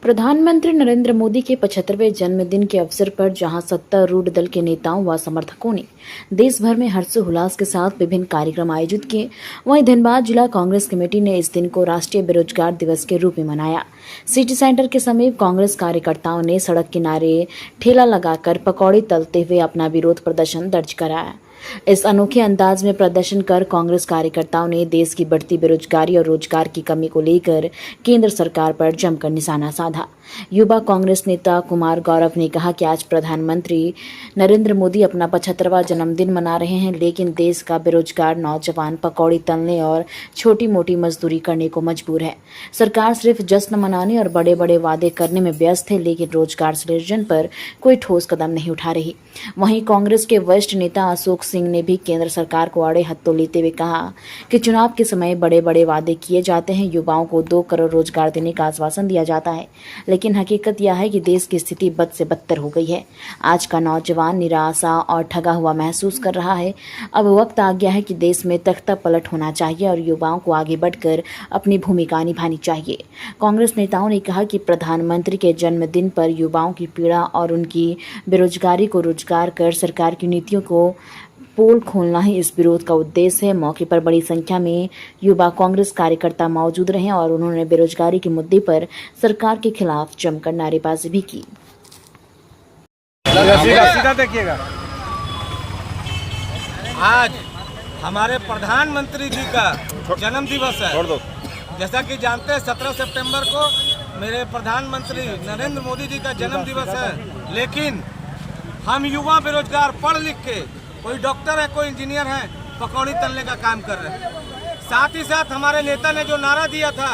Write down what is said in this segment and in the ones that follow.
प्रधानमंत्री नरेंद्र मोदी के 75वें जन्मदिन के अवसर पर जहां सत्तारूढ़ दल के नेताओं व समर्थकों ने देश भर में हर्षोल्लास के साथ विभिन्न कार्यक्रम आयोजित किए, वहीं धनबाद जिला कांग्रेस कमेटी ने इस दिन को राष्ट्रीय बेरोजगार दिवस के रूप में मनाया। सिटी सेंटर के समीप कांग्रेस कार्यकर्ताओं ने सड़क किनारे ठेला लगाकर पकौड़ी तलते हुए अपना विरोध प्रदर्शन दर्ज कराया। इस अनोखे अंदाज में प्रदर्शन कर कांग्रेस कार्यकर्ताओं ने देश की बढ़ती बेरोजगारी और रोजगार की कमी को लेकर केंद्र सरकार पर जमकर निशाना साधा। युवा कांग्रेस नेता कुमार गौरव ने कहा कि आज प्रधानमंत्री नरेंद्र मोदी अपना 75वां जन्मदिन मना रहे हैं, लेकिन देश का बेरोजगार नौजवान पकौड़ी तलने और छोटी मोटी मजदूरी करने को मजबूर है। सरकार सिर्फ जश्न मनाने और बड़े बड़े वादे करने में व्यस्त है, लेकिन रोजगार सृजन पर कोई ठोस कदम नहीं उठा रही। वहीं कांग्रेस के वरिष्ठ नेता अशोक सिंह ने भी केंद्र सरकार को आड़े हाथों लेते हुए कहा कि चुनाव के समय बड़े बड़े वादे किए जाते हैं, युवाओं को 2 करोड़ रोजगार देने का आश्वासन दिया जाता है, लेकिन हकीकत यह है कि देश की स्थिति बद से बदतर हो गई है। आज का नौजवान निराशा और ठगा हुआ महसूस कर रहा है। अब वक्त आ गया है कि देश में तख्ता पलट होना चाहिए और युवाओं को आगे बढ़कर अपनी भूमिका निभानी चाहिए। कांग्रेस नेताओं ने कहा कि प्रधानमंत्री के जन्मदिन पर युवाओं की पीड़ा और उनकी बेरोजगारी को रोजगार कर सरकार की नीतियों को पोल खोलना ही इस विरोध का उद्देश्य है। मौके पर बड़ी संख्या में युवा कांग्रेस कार्यकर्ता मौजूद रहे और उन्होंने बेरोजगारी के मुद्दे पर सरकार के खिलाफ जमकर नारेबाजी भी की। सीधा देखिएगा। आज हमारे प्रधानमंत्री जी का जन्म दिवस है। जैसा कि जानते हैं 17 सितंबर को मेरे प्रधानमंत्री नरेंद्र मोदी जी का जन्म दिवस है, लेकिन हम युवा बेरोजगार पढ़ लिख के, कोई डॉक्टर है, कोई इंजीनियर है, पकौड़ी तलने का काम कर रहे हैं। साथ ही साथ हमारे नेता ने जो नारा दिया था,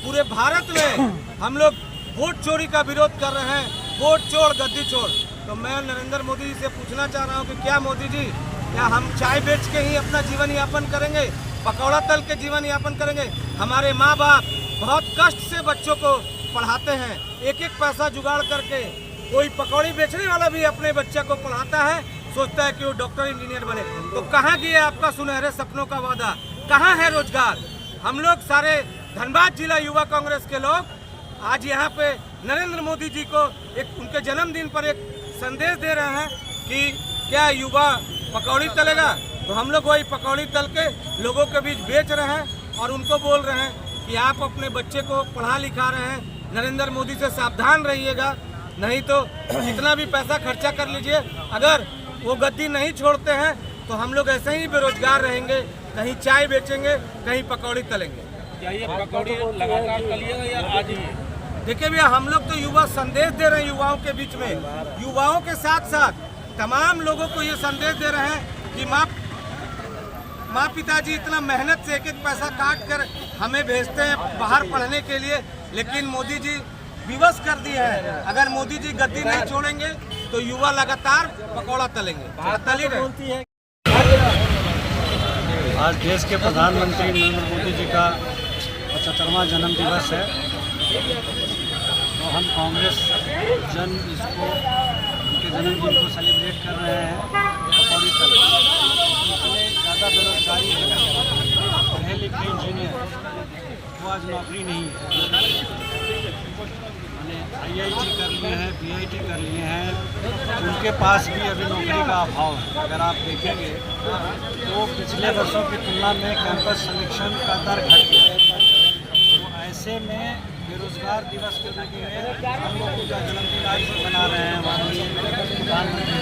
पूरे भारत में हम लोग वोट चोरी का विरोध कर रहे हैं, वोट चोर गद्दी चोर। तो मैं नरेंद्र मोदी जी से पूछना चाह रहा हूं कि क्या मोदी जी, क्या हम चाय बेच के ही अपना जीवन यापन करेंगे, पकौड़ा तल के जीवन यापन करेंगे? हमारे माँ बाप बहुत कष्ट से बच्चों को पढ़ाते हैं, एक एक पैसा जुगाड़ करके। कोई पकौड़ी बेचने वाला भी अपने बच्चे को पढ़ाता है, सोचता है कि वो डॉक्टर इंजीनियर बने। तो कहाँ गया आपका सुनहरे सपनों का वादा? कहाँ है रोजगार? हम लोग सारे धनबाद जिला युवा कांग्रेस के लोग आज यहाँ पे नरेंद्र मोदी जी को एक उनके जन्मदिन पर एक संदेश दे रहे हैं कि क्या युवा पकौड़ी तलेगा? तो हम लोग वही पकौड़ी तल के लोगों के बीच बेच रहे हैं और उनको बोल रहे हैं कि आप अपने बच्चे को पढ़ा लिखा रहे हैं, नरेंद्र मोदी से सावधान रहिएगा, नहीं तो जितना भी पैसा खर्चा कर लीजिए, अगर वो गद्दी नहीं छोड़ते हैं तो हम लोग ऐसे ही बेरोजगार रहेंगे, कहीं चाय बेचेंगे, कहीं पकौड़ी तलेंगे। क्या ये पकौड़ी लगातार तलिएगा या आज ही? देखिए भैया, हम लोग तो युवा संदेश दे रहे हैं युवाओं के बीच में, युवाओं के साथ साथ तमाम लोगों को ये संदेश दे रहे हैं कि माँ पिताजी इतना मेहनत से एक एक पैसा काट कर हमें भेजते हैं बाहर पढ़ने के लिए, लेकिन मोदी जी विवश कर दिए हैं। अगर मोदी जी गद्दी नहीं छोड़ेंगे तो युवा लगातार पकौड़ा तलेंगे। आज देश के प्रधानमंत्री नरेंद्र मोदी जी का 75वां जन्म दिवस है, तो हम कांग्रेस जन इसको उनके जन्मदिन को सेलिब्रेट कर रहे हैं। पकौड़ी तल इतने ज़्यादा बेरोजगारी है, पढ़े लिखे इंजीनियर वो आज नौकरी नहीं है, IIT कर लिए हैं, PIT कर लिए हैं, उनके पास भी अभी नौकरी का अभाव है। अगर आप देखेंगे तो पिछले वर्षों की तुलना में कैंपस समीक्षण का दर घट गया। तो ऐसे में बेरोजगार दिवस के रूप में हम लोग उनका जन्मदिन आज मना रहे हैं माननीय प्रधानमंत्री।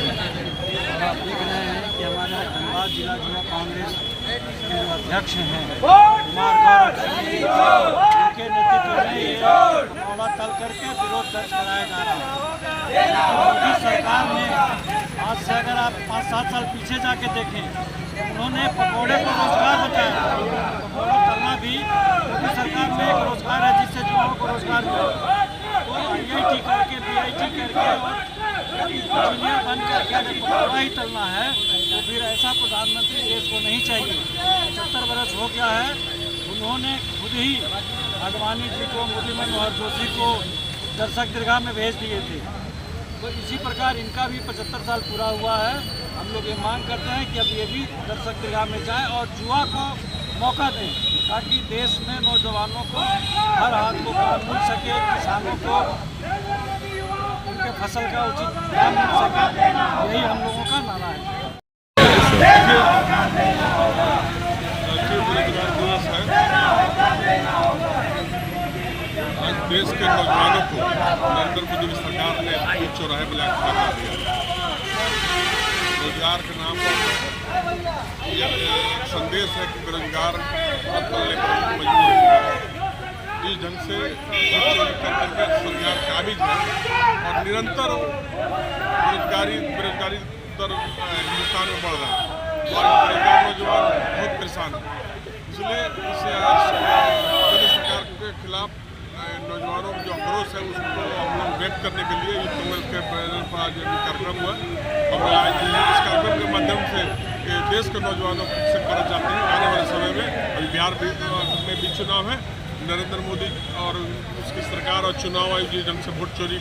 और आप देख रहे हैं कि हमारे धनबाद जिला युवा कांग्रेस के जो अध्यक्ष हैं कुमार गौरव, उनके नेतृत्व में ये पकौड़ा तल करके विरोध दर्ज कराया जा रहा है। मोदी सरकार ने आज से अगर आप 5-7 साल पीछे जाके देखें, उन्होंने पकौड़े को रोजगार बताया। पकौड़ा तलना भी मोदी सरकार में एक रोजगार है जिससे युवाओं को रोजगार मिले। तो IIT करके PIT करके और इंजीनियर बन करके अगर पकौड़ा ही तलना है तो फिर ऐसा प्रधानमंत्री देश को नहीं चाहिए। 75 वर्ष हो गया है, उन्होंने खुद ही आडवाणी जी को, मुरली मनोहर जोशी को दर्शक दीर्घा में भेज दिए थे। तो इसी प्रकार इनका भी 75 साल पूरा हुआ है। हम लोग ये मांग करते हैं कि अब ये भी दर्शक दीर्घा में जाए और युवा को मौका दें, ताकि देश में नौजवानों को हर हाथ को काम मिल सके, किसानों को फसल का उचित दाम मिल सके, यही हम लोगों का नारा है। राष्ट्रीय बेरोजगार दिवस है। आज देश के नौजवानों को नरेंद्र मोदी की सरकार ने चौराहे पर लाकर खड़ा कर दिया। रोजगार के नाम पर यह एक संदेश है कि बेरोजगार बनने पर मजबूर है। इस ढंग से सरकार काबिज है और निरंतर बेरोजगारी दर हिंदुस्तान में बढ़ रहा है और बेरोजगार नौजवान बहुत परेशान है। इसलिए इस सरकार के खिलाफ नौजवानों का जो आक्रोश है उसको हम लोग व्यक्त करने के लिए यूथ कांग्रेस के प्रेरणा पर आज कार्यक्रम हुआ और आज इस कार्यक्रम के माध्यम से देश के नौजवानों को शिक्षित करना चाहते हैं। आने वाले समय में अभी बिहार में भी चुनाव है, नरेंद्र मोदी और उसकी सरकार और चुनाव आयोग जिस ढंग से वोट चोरी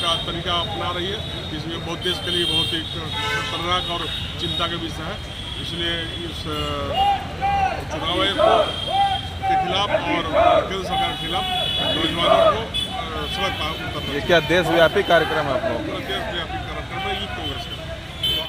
का तरीका अपना रही है, इसमें बहुत देश के लिए बहुत ही खतरनाक और चिंता का विषय है। इसलिए इस चुनाव आयोग के खिलाफ और केंद्र सरकार के खिलाफ नौजवानों को सड़क पर उतरना। ये क्या देशव्यापी कार्यक्रम है आप लोगों का? देशव्यापी